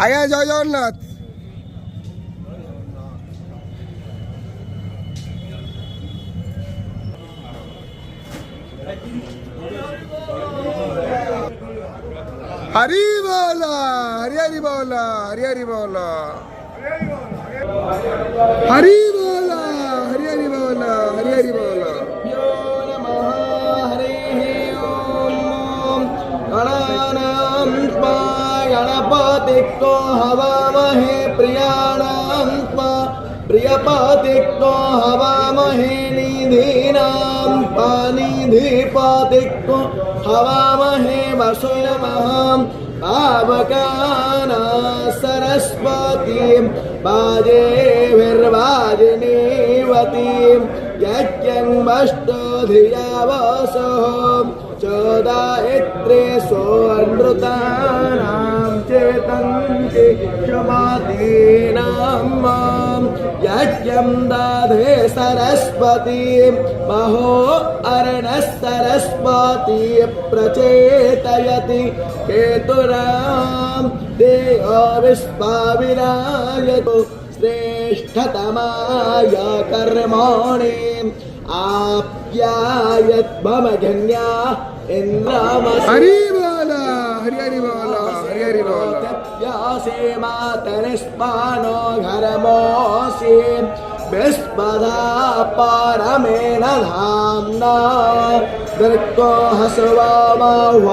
आया जय जगन्नाथ। हरि बोला हरि हरि बोला हरि हरि बोला हरि बोला हरि हरि बोला हरि हरि बोला। गणपतिको हवामहे प्रियाणां प्रियपतिको हवामहे निधीनां निधिपतिको हवामहे वसुमहां पावकाना सरस्वतीं वाजेभिर्वाजिनीवतीं यज्ञं वष्टो धिया वसो चोदायत्रे सोऽनृतानां चेतन्ति क्षमादीनां यज्ञं दधे सरस्वती महो अर्णः सरस्वती प्रचेतयति केतुरां देहो विश्वाविराजतु श्रेष्ठतमाय कर्मणि आप्यायद्भमघन्या इन्द्रामसि। हरि बोला हरि हरि बोला हरि हरि बोला। व्यासे मातरिस्मानो घरमोऽसि विस्पदा परमेण धाम्ना दृक्को हसवामाह्वार्माते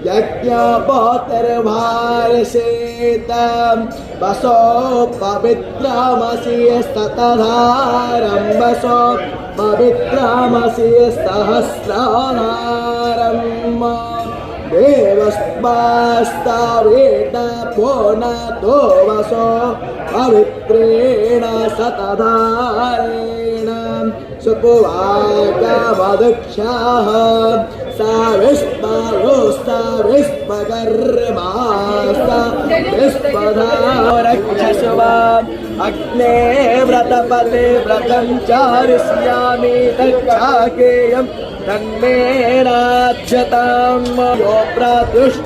यज्ञपतिर्भारसेतं वसो पवित्रमसि स्ततधारं वसो पवित्रमसि सहस्रधारं देवस्मास्तावेत पुनतो वसो पवित्रेण शतधारेण सुपुवाचमदक्षाः साविष्पगर्मास्ता विस्पधा रक्षसुवा अग्ने व्रतपते व्रतं चारिष्यामि तच्छाकेयं तन्मे नाक्षतां यो प्रातुष्ट।